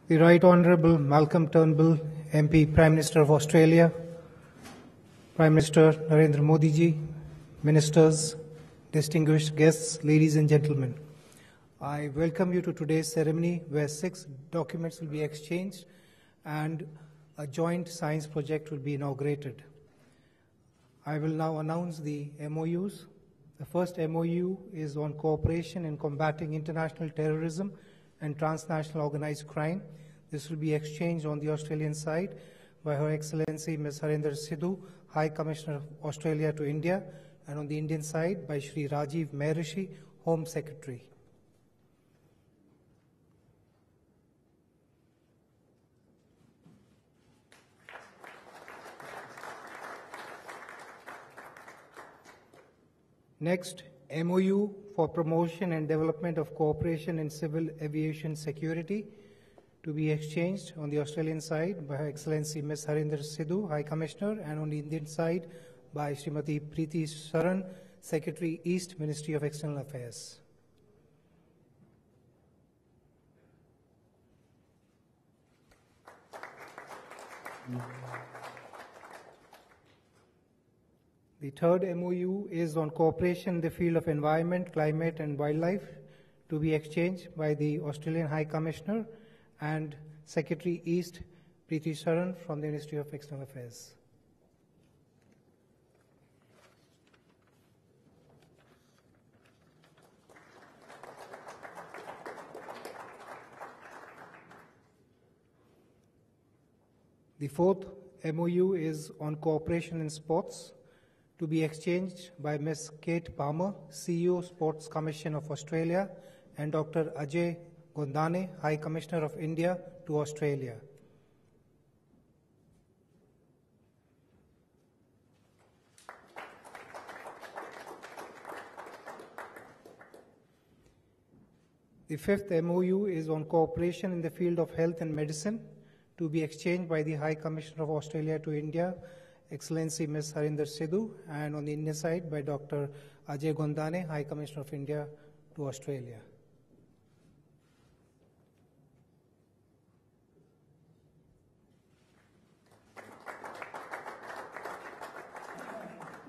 The Right Honourable Malcolm Turnbull, MP, Prime Minister of Australia, Prime Minister Narendra Modi ji, Ministers, distinguished guests, ladies and gentlemen. I welcome you to today's ceremony where 6 documents will be exchanged and a joint science project will be inaugurated. I will now announce the MOUs. The first MOU is on cooperation in combating international terrorism and transnational organized crime. This will be exchanged on the Australian side by Her Excellency Ms. Harinder Sidhu, High Commissioner of Australia to India, and on the Indian side by Shri Rajiv Maharishi, Home Secretary. Next, MOU for promotion and development of cooperation in civil aviation security to be exchanged on the Australian side by Her Excellency Ms. Harinder Sidhu, High Commissioner, and on the Indian side by Srimati Preeti Saran, Secretary, East, Ministry of External Affairs. The third MOU is on cooperation in the field of environment, climate and wildlife to be exchanged by the Australian High Commissioner and Secretary East Preeti Saran from the Ministry of External Affairs. The fourth MOU is on cooperation in sports to be exchanged by Ms. Kate Palmer, CEO, Sports Commission of Australia, and Dr. Ajay Gondane, High Commissioner of India to Australia. The fifth MOU is on cooperation in the field of health and medicine to be exchanged by the High Commissioner of Australia to India, Excellency Ms. Harinder Sidhu, and on the Indian side by Dr. Ajay Gondane, High Commissioner of India to Australia.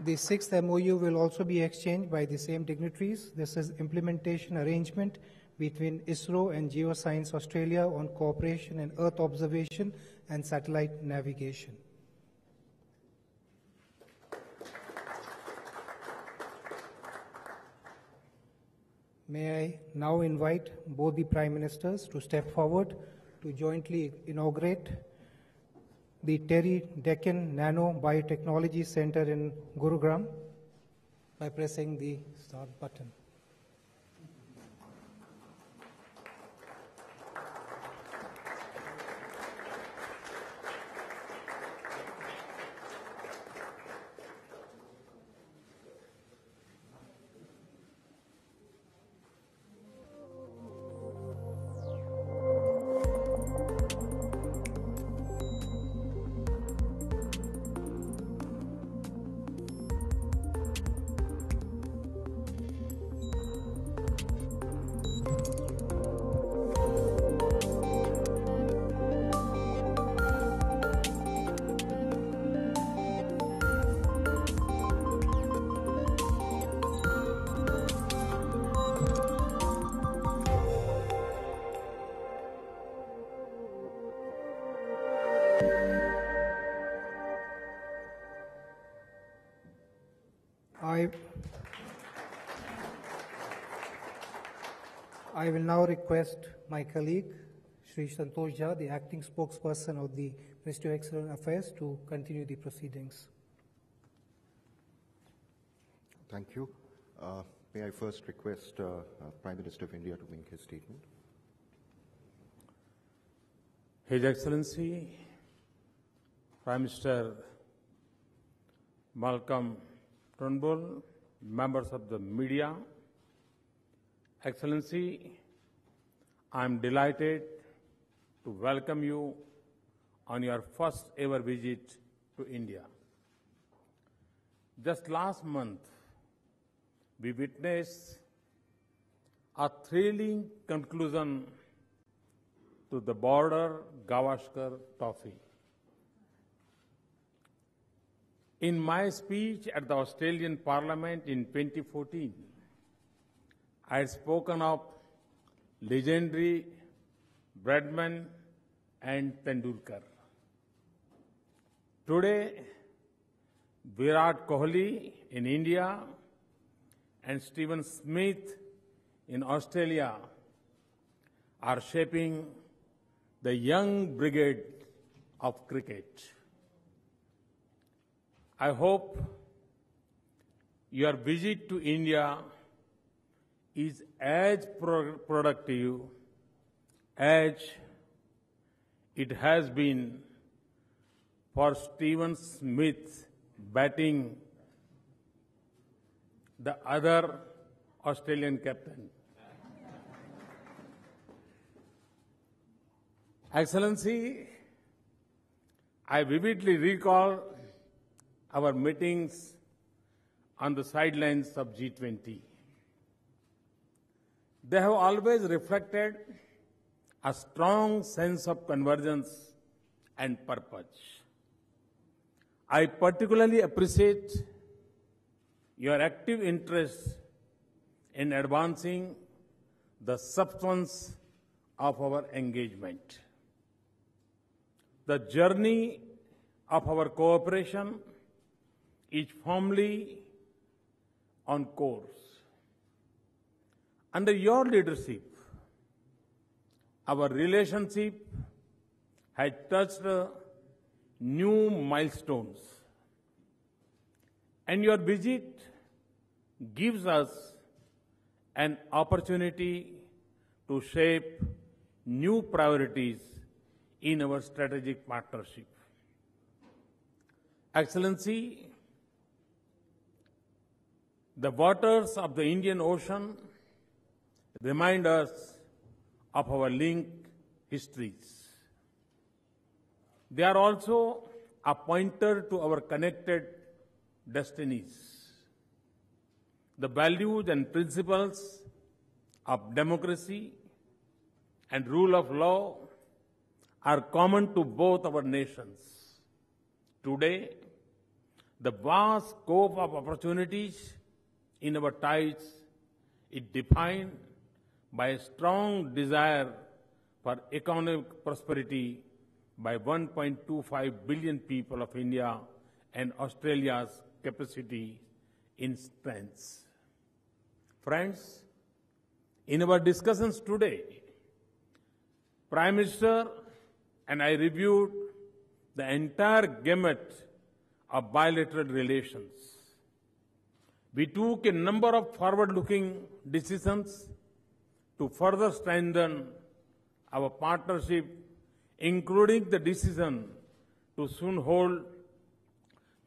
The sixth MOU will also be exchanged by the same dignitaries. This is implementation arrangement between ISRO and Geoscience Australia on cooperation in Earth observation and satellite navigation. May I now invite both the Prime Ministers to step forward to jointly inaugurate the Terry Deccan Nano Biotechnology Center in Gurugram by pressing the start button. I will now request my colleague, Shri Santosh Jha, the acting spokesperson of the Ministry of External Affairs, to continue the proceedings. Thank you. May I first request Prime Minister of India to make his statement. His Excellency, Prime Minister Malcolm Turnbull, members of the media, Excellency, I am delighted to welcome you on your first ever visit to India. Just last month, we witnessed a thrilling conclusion to the Border Gavaskar Trophy. In my speech at the Australian Parliament in 2014, I had spoken of legendary Bradman and Tendulkar. Today, Virat Kohli in India and Stephen Smith in Australia are shaping the young brigade of cricket. I hope your visit to India is as productive as it has been for Stephen Smith batting the other Australian captain. Excellency, I vividly recall our meetings on the sidelines of G20. They have always reflected a strong sense of convergence and purpose. I particularly appreciate your active interest in advancing the substance of our engagement. The journey of our cooperation is firmly on course. Under your leadership, our relationship has touched new milestones, and your visit gives us an opportunity to shape new priorities in our strategic partnership. Excellency, the waters of the Indian Ocean remind us of our linked histories. They are also a pointer to our connected destinies. The values and principles of democracy and rule of law are common to both our nations. Today, the vast scope of opportunities in our ties is defined by a strong desire for economic prosperity by 1.25 billion people of India and Australia's capacity in strengths. Friends, in our discussions today, Prime Minister and I reviewed the entire gamut of bilateral relations. We took a number of forward-looking decisions to further strengthen our partnership, including the decision to soon hold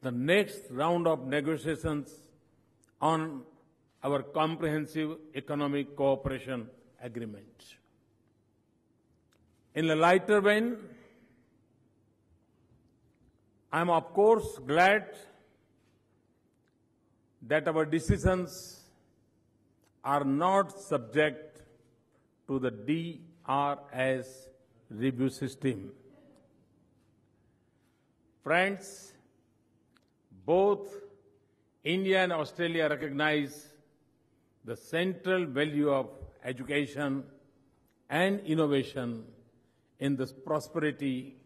the next round of negotiations on our comprehensive economic cooperation agreement. In a lighter vein, I am of course glad that our decisions are not subject to the DRS review system. Friends, both India and Australia recognize the central value of education and innovation in the prosperity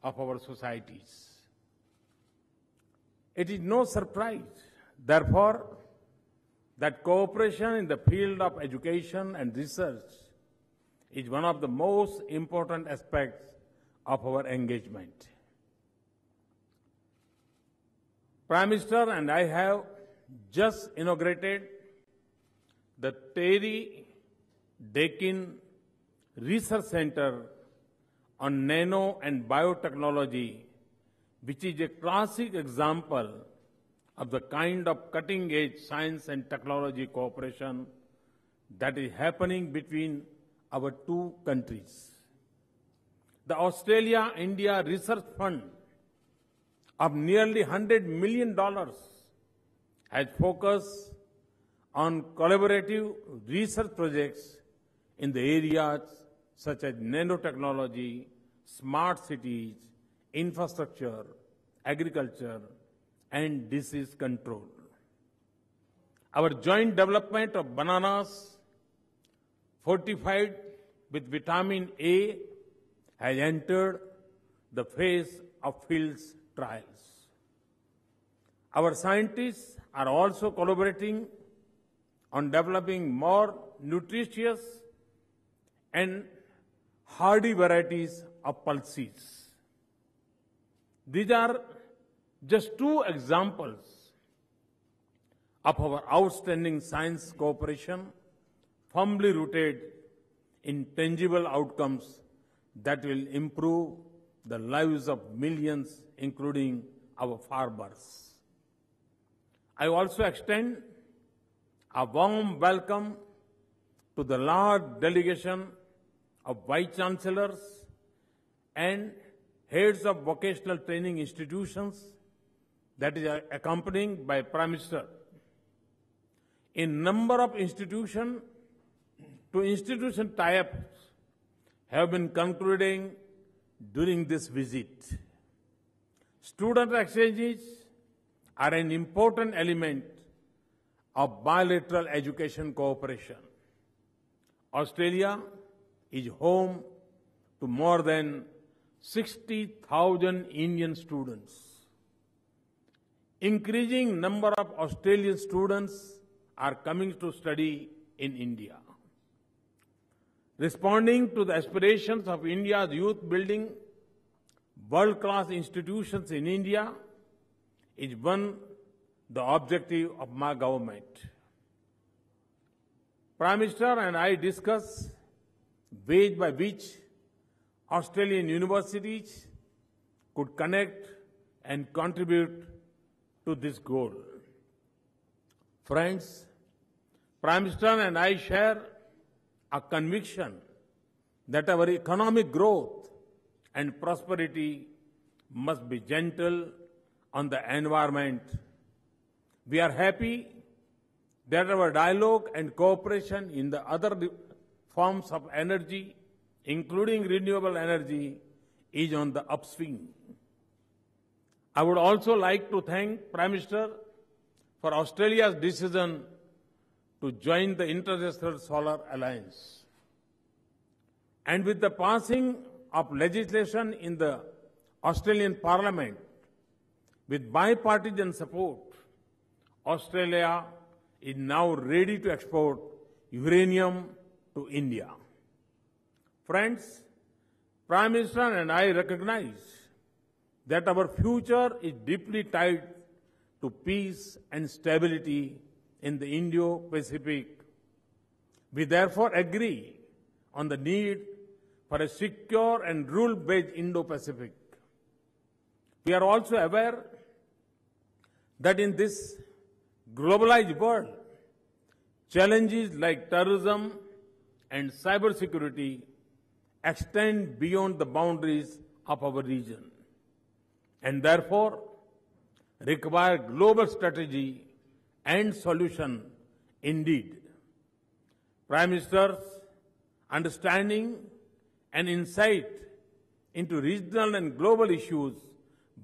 of our societies. It is no surprise, therefore, that cooperation in the field of education and research is one of the most important aspects of our engagement. Prime Minister and I have just inaugurated the Terry Deakin Research Center on Nano and Biotechnology, which is a classic example of the kind of cutting-edge science and technology cooperation that is happening between our two countries. The Australia-India Research Fund of nearly $100 million has focused on collaborative research projects in the areas such as nanotechnology, smart cities, infrastructure, agriculture, and disease control. Our joint development of bananas fortified with vitamin A has entered the phase of field trials. Our scientists are also collaborating on developing more nutritious and hardy varieties of pulses. These are just two examples of our outstanding science cooperation, firmly rooted in tangible outcomes that will improve the lives of millions, including our farmers. I also extend a warm welcome to the large delegation of Vice Chancellors and heads of vocational training institutions that is accompanied by Prime Minister. A number of institution-to-institution tie-ups have been concluding during this visit. Student exchanges are an important element of bilateral education cooperation. Australia is home to more than 60,000 Indian students. Increasing number of Australian students are coming to study in India. Responding to the aspirations of India's youth, building world-class institutions in India is the objective of my government. Prime Minister and I discussed ways by which Australian universities could connect and contribute to this goal. Friends, Prime Minister and I share a conviction that our economic growth and prosperity must be gentle on the environment. We are happy that our dialogue and cooperation in the other forms of energy, including renewable energy, is on the upswing. I would also like to thank Prime Minister for Australia's decision to join the International Solar Alliance. And with the passing of legislation in the Australian Parliament, with bipartisan support, Australia is now ready to export uranium to India. Friends, Prime Minister and I recognize that our future is deeply tied to peace and stability in the Indo-Pacific. We therefore agree on the need for a secure and rule-based Indo-Pacific. We are also aware that in this globalized world, challenges like terrorism and cybersecurity extend beyond the boundaries of our region and therefore require global strategy and solution indeed. Prime Minister's understanding and insight into regional and global issues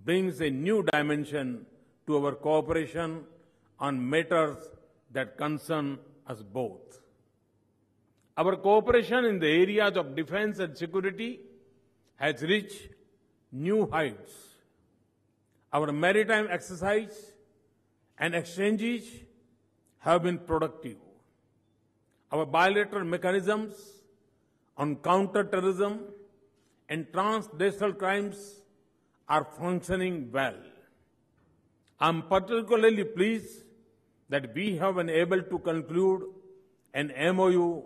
brings a new dimension to our cooperation on matters that concern us both. Our cooperation in the areas of defense and security has reached new heights. Our maritime exercise and exchanges have been productive. Our bilateral mechanisms on counter-terrorism and transnational crimes are functioning well. I am particularly pleased that we have been able to conclude an MOU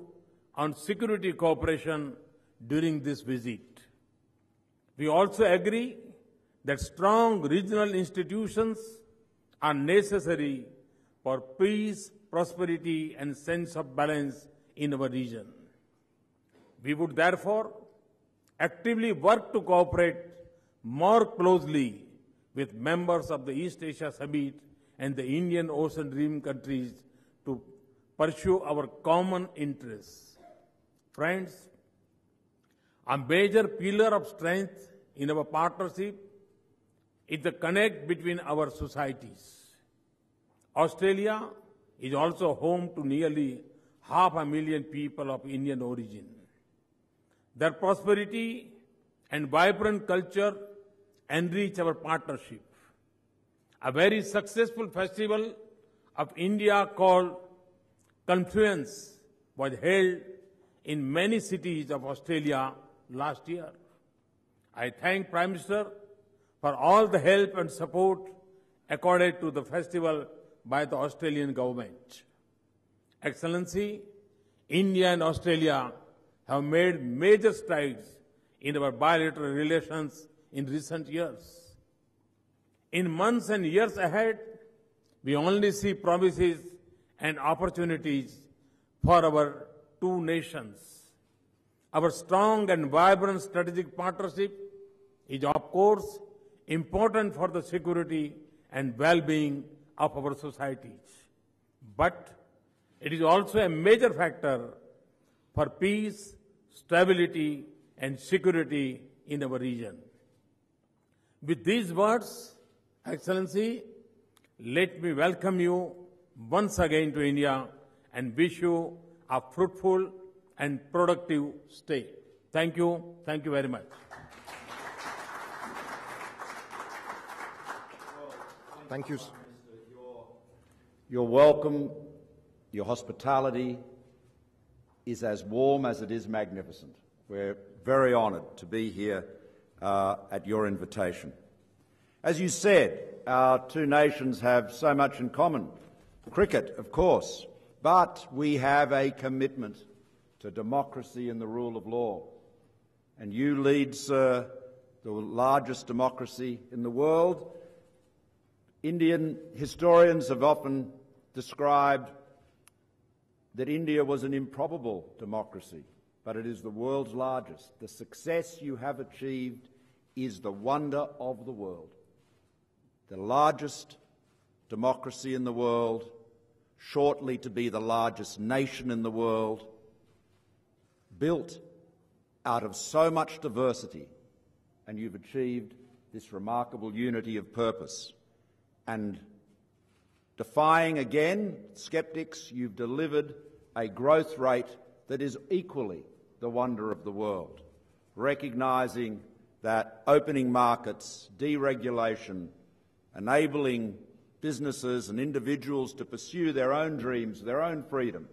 on security cooperation during this visit. We also agree that strong regional institutions are necessary for peace, prosperity, and sense of balance in our region. We would therefore actively work to cooperate more closely with members of the East Asia Summit and the Indian Ocean Rim countries to pursue our common interests. Friends, A major pillar of strength in our partnership is the connect between our societies. Australia is also home to nearly 500,000 people of Indian origin. Their prosperity and vibrant culture enrich our partnership. A very successful festival of India called Confluence was held in many cities of Australia last year. I thank Prime Minister for all the help and support accorded to the festival by the Australian government. Excellency, India and Australia have made major strides in our bilateral relations in recent years. In months and years ahead, we only see promises and opportunities for our two nations. Our strong and vibrant strategic partnership is, of course, important for the security and well-being of our societies. But it is also a major factor for peace, stability, and security in our region. With these words, Excellency, let me welcome you once again to India and wish you a fruitful and productive stay. Thank you. Thank you very much. Thank you. Your welcome, your hospitality is as warm as it is magnificent. We're very honoured to be here at your invitation. As you said, our two nations have so much in common. Cricket, of course, but we have a commitment to democracy and the rule of law. And you lead, sir, the largest democracy in the world. Indian historians have often described that India was an improbable democracy, but it is the world's largest. The success you have achieved is the wonder of the world. The largest democracy in the world, shortly to be the largest nation in the world, built out of so much diversity, and you've achieved this remarkable unity of purpose. And defying again sceptics, you've delivered a growth rate that is equally the wonder of the world, recognising that opening markets, deregulation, enabling businesses and individuals to pursue their own dreams, their own freedom,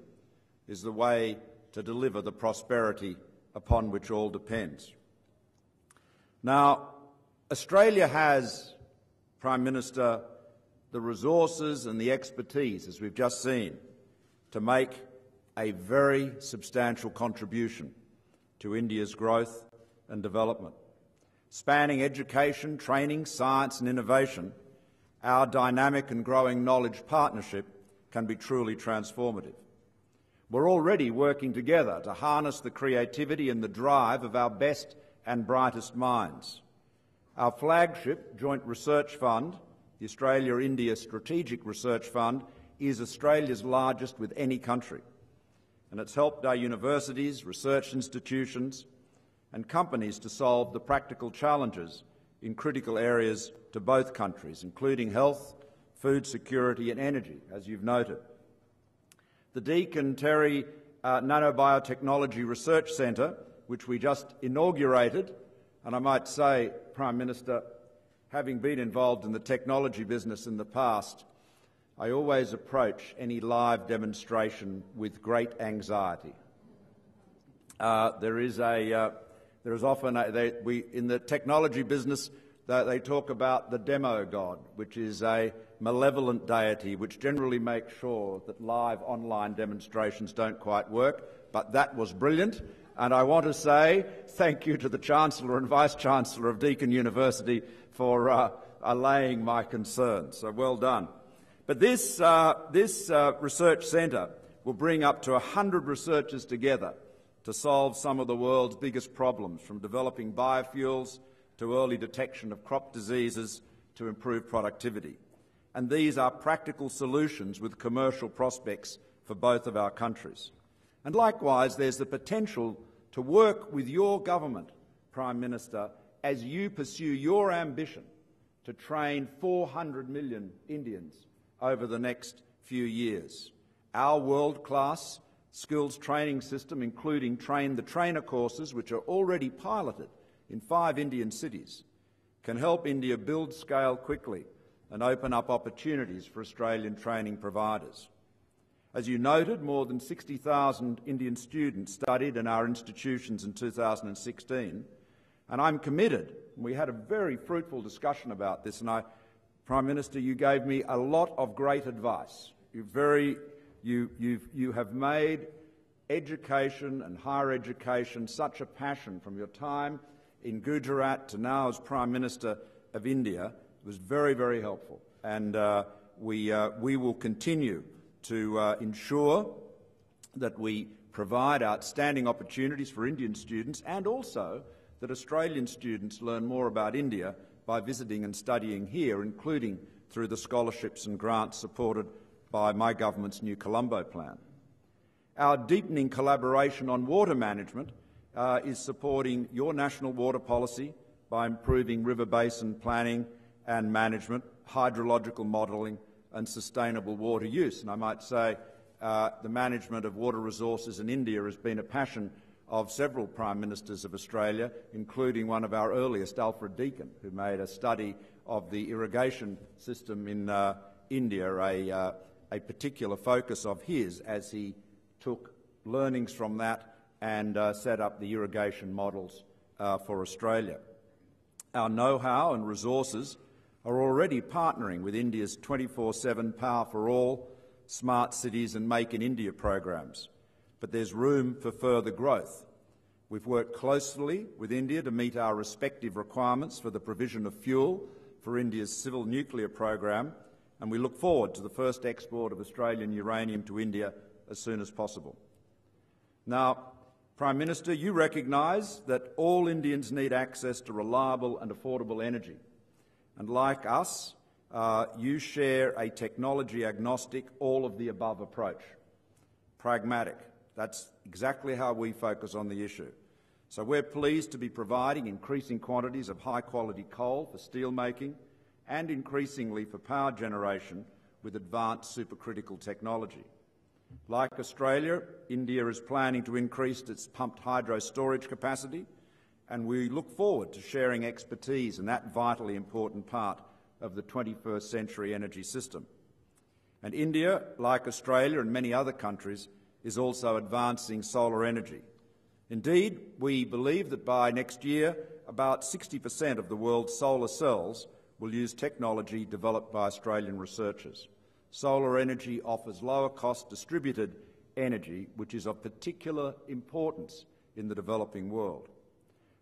is the way to deliver the prosperity upon which all depends. Now, Australia has, Prime Minister, the resources and the expertise, as we've just seen, to make a very substantial contribution to India's growth and development. Spanning education, training, science and innovation, our dynamic and growing knowledge partnership can be truly transformative. We're already working together to harness the creativity and the drive of our best and brightest minds. Our flagship joint research fund, the Australia-India Strategic Research Fund, is Australia's largest with any country, and it's helped our universities, research institutions and companies to solve the practical challenges in critical areas to both countries, including health, food security and energy, as you've noted. The Deakin Terry Nanobiotechnology Research Centre, which we just inaugurated, and I might say, Prime Minister, having been involved in the technology business in the past, I always approach any live demonstration with great anxiety. There is often in the technology business they talk about the demo god, which is a malevolent deity which generally makes sure that live online demonstrations don't quite work. But that was brilliant, and I want to say thank you to the Chancellor and Vice-Chancellor of Deakin University for allaying my concerns. So well done. But this research centre will bring up to 100 researchers together to solve some of the world's biggest problems, from developing biofuels to early detection of crop diseases to improve productivity. And these are practical solutions with commercial prospects for both of our countries. And likewise, there's the potential to work with your government, Prime Minister, as you pursue your ambition to train 400 million Indians over the next few years. Our world-class skills training system, including Train the Trainer courses, which are already piloted in 5 Indian cities, can help India build scale quickly and open up opportunities for Australian training providers. As you noted, more than 60,000 Indian students studied in our institutions in 2016, and I'm committed. We had a very fruitful discussion about this, and Prime Minister, you gave me a lot of great advice. You have made education and higher education such a passion from your time in Gujarat to now as Prime Minister of India. It was very, very helpful, and we will continue to ensure that we provide outstanding opportunities for Indian students, and also that Australian students learn more about India by visiting and studying here, including through the scholarships and grants supported by my government's new Colombo plan. Our deepening collaboration on water management is supporting your national water policy by improving river basin planning and management, hydrological modelling and sustainable water use. And I might say the management of water resources in India has been a passion of several Prime Ministers of Australia, including one of our earliest, Alfred Deakin, who made a study of the irrigation system in India, a particular focus of his, as he took learnings from that and set up the irrigation models for Australia. Our know-how and resources are already partnering with India's 24/7 Power for All, Smart Cities and Make in India programs, but there's room for further growth. We've worked closely with India to meet our respective requirements for the provision of fuel for India's civil nuclear program, and we look forward to the first export of Australian uranium to India as soon as possible. Now, Prime Minister, you recognise that all Indians need access to reliable and affordable energy. And like us, you share a technology-agnostic, all-of-the-above approach. Pragmatic. That's exactly how we focus on the issue. So we're pleased to be providing increasing quantities of high-quality coal for steel making and increasingly for power generation with advanced supercritical technology. Like Australia, India is planning to increase its pumped hydro storage capacity, and we look forward to sharing expertise in that vitally important part of the 21st century energy system. And India, like Australia and many other countries, is also advancing solar energy. Indeed, we believe that by next year, about 60% of the world's solar cells will use technology developed by Australian researchers. Solar energy offers lower-cost distributed energy, which is of particular importance in the developing world.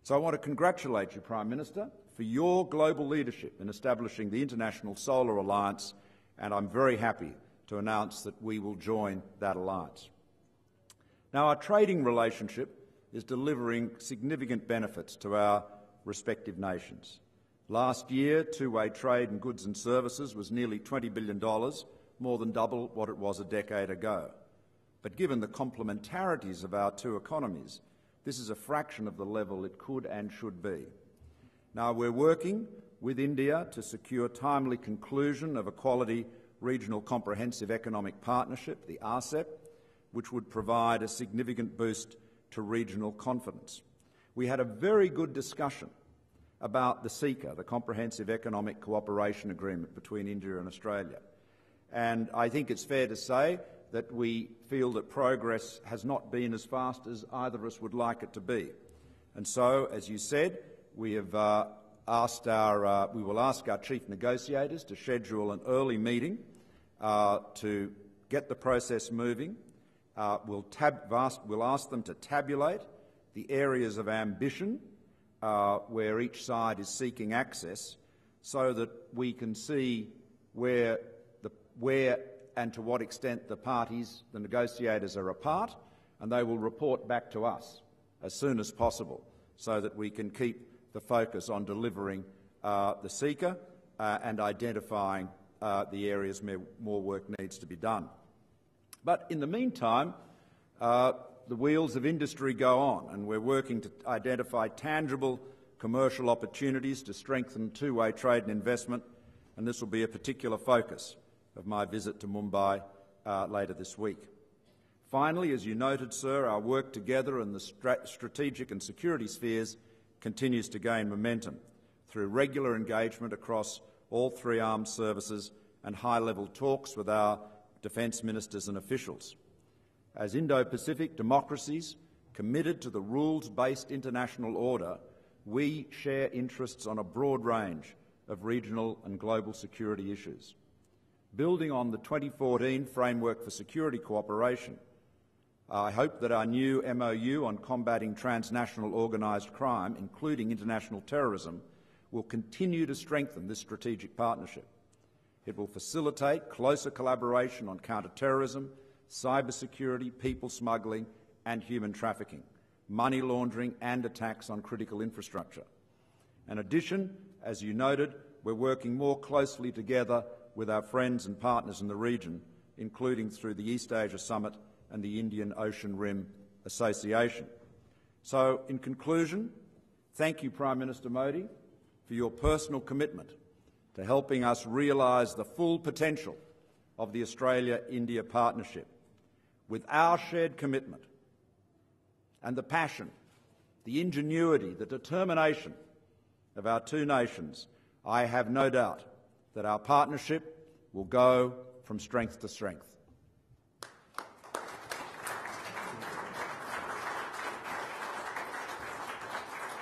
So I want to congratulate you, Prime Minister, for your global leadership in establishing the International Solar Alliance, and I'm very happy to announce that we will join that alliance. Now, our trading relationship is delivering significant benefits to our respective nations. Last year, two-way trade in goods and services was nearly $20 billion, more than double what it was a decade ago. But given the complementarities of our two economies, this is a fraction of the level it could and should be. Now, we're working with India to secure timely conclusion of a quality regional comprehensive economic partnership, the RCEP, which would provide a significant boost to regional confidence. We had a very good discussion about the CECA, the Comprehensive Economic Cooperation Agreement between India and Australia. And I think it's fair to say that we feel that progress has not been as fast as either of us would like it to be. And so, as you said, we have we will ask our chief negotiators to schedule an early meeting to get the process moving. We'll ask them to tabulate the areas of ambition where each side is seeking access, so that we can see where and to what extent the parties, the negotiators, are apart, and they will report back to us as soon as possible so that we can keep the focus on delivering the CECA and identifying the areas where more work needs to be done. But in the meantime, the wheels of industry go on, and we're working to identify tangible commercial opportunities to strengthen two-way trade and investment, and this will be a particular focus of my visit to Mumbai later this week. Finally, as you noted, sir, our work together in the strategic and security spheres continues to gain momentum through regular engagement across all three armed services and high-level talks with our defence ministers and officials. As Indo-Pacific democracies committed to the rules-based international order, we share interests on a broad range of regional and global security issues. Building on the 2014 Framework for Security Cooperation, I hope that our new MOU on combating transnational organised crime, including international terrorism, will continue to strengthen this strategic partnership. It will facilitate closer collaboration on counter-terrorism, cybersecurity, people smuggling and human trafficking, money laundering and attacks on critical infrastructure. In addition, as you noted, we're working more closely together with our friends and partners in the region, including through the East Asia Summit and the Indian Ocean Rim Association. So, in conclusion, thank you, Prime Minister Modi, for your personal commitment to helping us realise the full potential of the Australia-India partnership. With our shared commitment and the passion, the ingenuity, the determination of our two nations, I have no doubt that our partnership will go from strength to strength.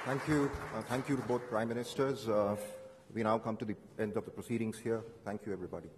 Thank you. Thank you to both Prime Ministers. We now come to the end of the proceedings here. Thank you, everybody.